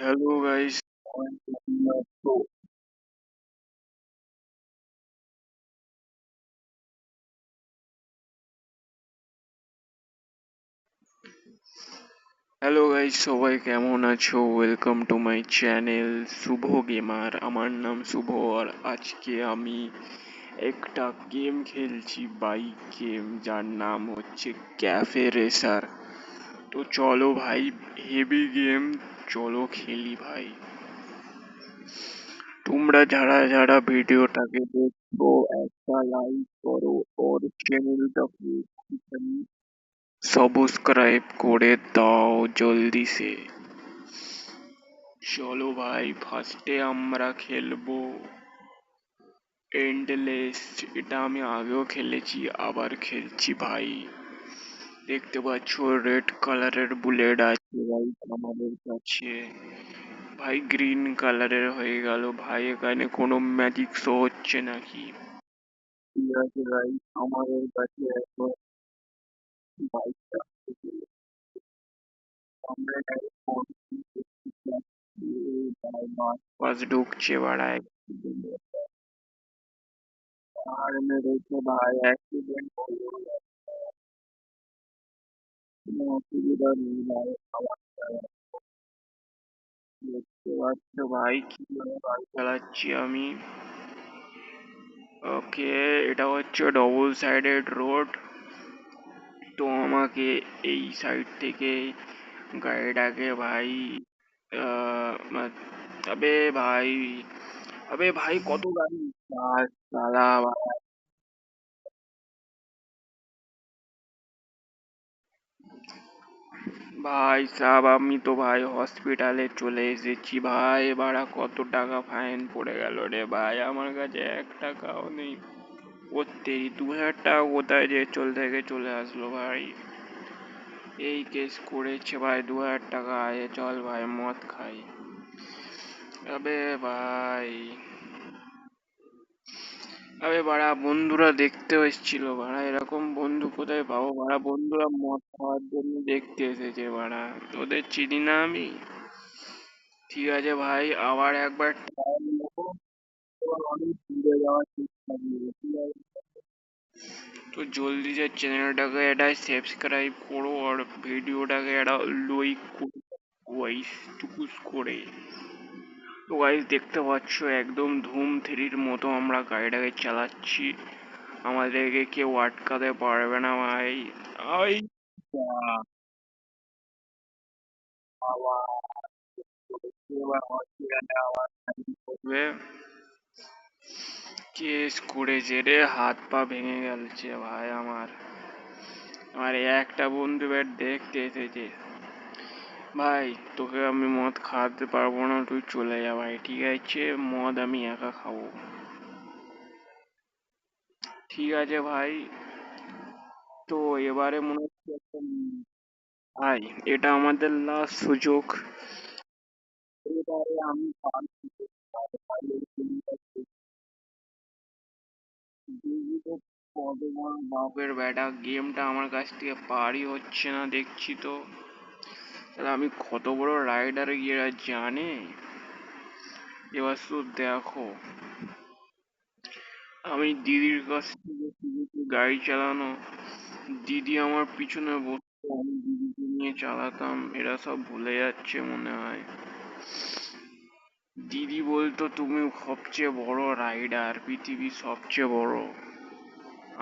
Hello guys. Hello guys, সবাই কেমন আছো? Welcome to my channel Shubho Gamer. আমার নাম শুভ আর আজকে আমি একটা গেম খেলছি, বাইক গেম, যার নাম হচ্ছে ক্যাফে রেসার। তো চলো ভাই, হেভি গেম, চলো খেলি ভাই। তোমরা যারা যারা ভিডিওটাকে দেখো একটা লাইক করো, ওর চ্যানেলটাকে সাবস্ক্রাইব করে দাও জলদি সে। চলো ভাই, ফার্স্টে আমরা খেলবো এন্ডলেস। এটা আমি আগেও খেলেছি, আবার খেলছি ভাই। দেখতে পাচ্ছ রেড কালারের বুলেট আছে ভাই আমাদের কাছে। ভাই গ্রিন কালারের হয়ে গেল ভাই, এখানে কোনো ম্যাজিক শো হচ্ছে নাকি? ঠিক আছে ভাই, আমাদের কাছে এখন বাইকটা আমরা বাস ঢুকছে বাড়ায় আর মেরেছে ভাই, অ্যাক্সিডেন্ট হলো। কোনো অসুবিধা নেই ভাই, আমার দেখতে পাচ্ছ ভাই কিভাবে গাড়ি চালাচ্ছি আমি। ওকে, এটা হচ্ছে ডবল সাইডেড রোড। তো আমাকে এই সাইড থেকে গাড়িটাকে ভাই আবে ভাই, আবে ভাই কত গাড়ি! সালা ভাই সাব, আমি তো ভাই হসপিটালে চলে এসেছি ভাই। ভাড়া কত টাকা ফাইন পড়ে গেল রে ভাই, আমার কাছে 1 টাকাও নেই। ওতেই 2000 টাকা কোথায় যে থেকে চলে আসলো ভাই। এই কেস করেছে ভাই, 2000 টাকা আয়ে চল ভাই মদ খাই। আবে ভাই, আবে বাড়া বন্ধুরা দেখতে এসেছিল বাড়া, এরকম বন্ধু কোথায় পাবো বাড়া? বন্ধুরা মদ খাওয়ার জন্য দেখতে এসেছে বাড়া, ওদের চিনি না আমি। ঠিক আছে ভাই, আবার একবার ট্রাই নেবো, এবার অনেক দূরে যাওয়ার চেষ্টা করবো, ঠিক আছে? তো জলদি যে চ্যানেলটাকে এটা সাবস্ক্রাইব করো আর ভিডিওটাকে এটা লাইক করো গাইস, টুকুস করে। তো গাইস দেখতে পাচ্ছ একদম ধুম থ্রির মতো আমরা গাড়িটাকে চালাচ্ছি, আমাদেরকে কেউ আটকাতে পারবে না ভাই। ওই বাবা, এবার হসপিটালে আবার করবে। কেস করেছে রে, হাত পা ভেঙে গেছে ভাই আমার। আমার এই একটা বন্ধু ব্যাট দেখতে এসেছে ভাই। তোকে আমি মদ খাওয়াতে পারবো না, তুই চলে যা ভাই, ঠিক আছে? মদ আমি একা খাবো। ঠিক আছে ভাই, তো এবারে মনে হচ্ছে ভাই এটা আমাদের লাস্ট সুযোগ। এবারে আমি পারবো, দেখি তো কত বড় বাপের বেটা, গেমটা আমার কাছ থেকে পারই হচ্ছে না দেখছি তো। তাহলে আমি কত বড় রাইডার এরা জানে। এবার শুধু দেখো, আমি দিদির কাছ থেকে শিখেছি গাড়ি চালানো। দিদি আমার পিছনে বসতো, আমি দিদিকে নিয়ে চালাতাম, এরা সব ভুলে যাচ্ছে মনে হয়। দিদি বলতো তুমি সবচেয়ে বড় রাইডার, পৃথিবীর সবচেয়ে বড়।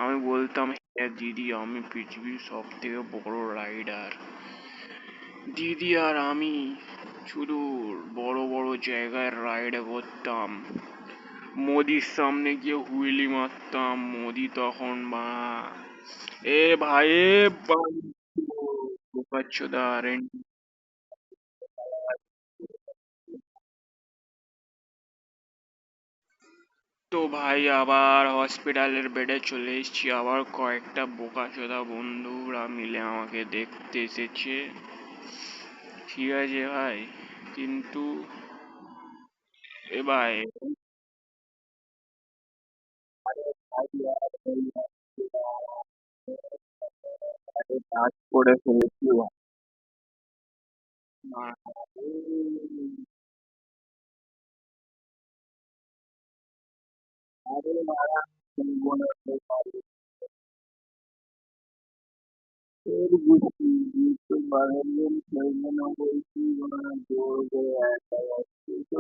আমি বলতাম হ্যাঁ দিদি, আমি পৃথিবীর সব থেকে বড় রাইডার। দিদি আর আমি শুধু বড় বড় জায়গায় রাইড করতাম, মোদির সামনে গিয়ে হুইলি মারতাম, মোদি তখন মা এ ভাই এ বোকাচ্চোদা তো ভাই আবার হসপিটালের বেডে চলে এসেছি, আবার কয়েকটা বোকাচোদা বন্ধুরা মিলে আমাকে দেখতে এসেছে। ঠিক আছে ভাই, কিন্তু এ ভাই কাজ করে ফেলেছি ভাই। আরে বাড়া, খেলবো না তো পারি। তোর বুঝছি, তো বাড়ার গেম খেলবো না বলছি, বাড়া জোর করে একা যাচ্ছে তো।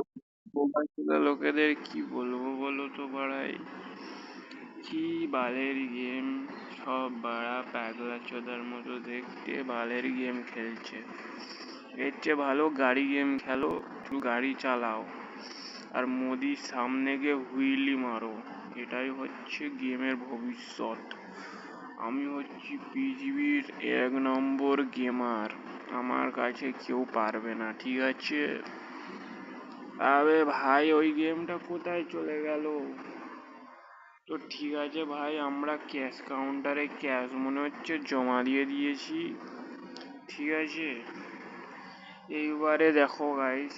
বোকা চোদা লোকেদের কি বলবো বলো তো বাড়াই, কি বালের গেম, সব বাড়া পাগলা চোদার মতো দেখতে বালের গেম খেলছে। এর চেয়ে ভালো গাড়ি গেম খেলো, একটু গাড়ি চালাও আর মোদির সামনে গিয়ে হুইলি মারো, এটাই হচ্ছে গেমের ভবিষ্যৎ। আমি হচ্ছি পৃথিবীর 1 নম্বর গেমার, আমার কাছে কেউ পারবে না, ঠিক আছে? আবে ভাই, ওই গেমটা কোথায় চলে গেল? তো ঠিক আছে ভাই, আমরা ক্যাশ কাউন্টারে ক্যাশ মনে হচ্ছে জমা দিয়ে দিয়েছি, ঠিক আছে? এইবারে দেখো গাইস,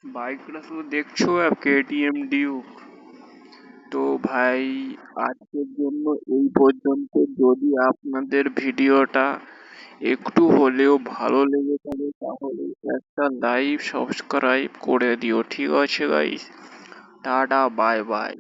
বাইকটা শুধু দেখছো, কেটিএম ডিউক। তো ভাই, আজকের জন্য এই পর্যন্ত। যদি আপনাদের ভিডিওটা একটু হলেও ভালো লেগে থাকে তাহলে একটা লাইক সাবস্ক্রাইব করে দিও, ঠিক আছে গাইস? Tata, bye bye.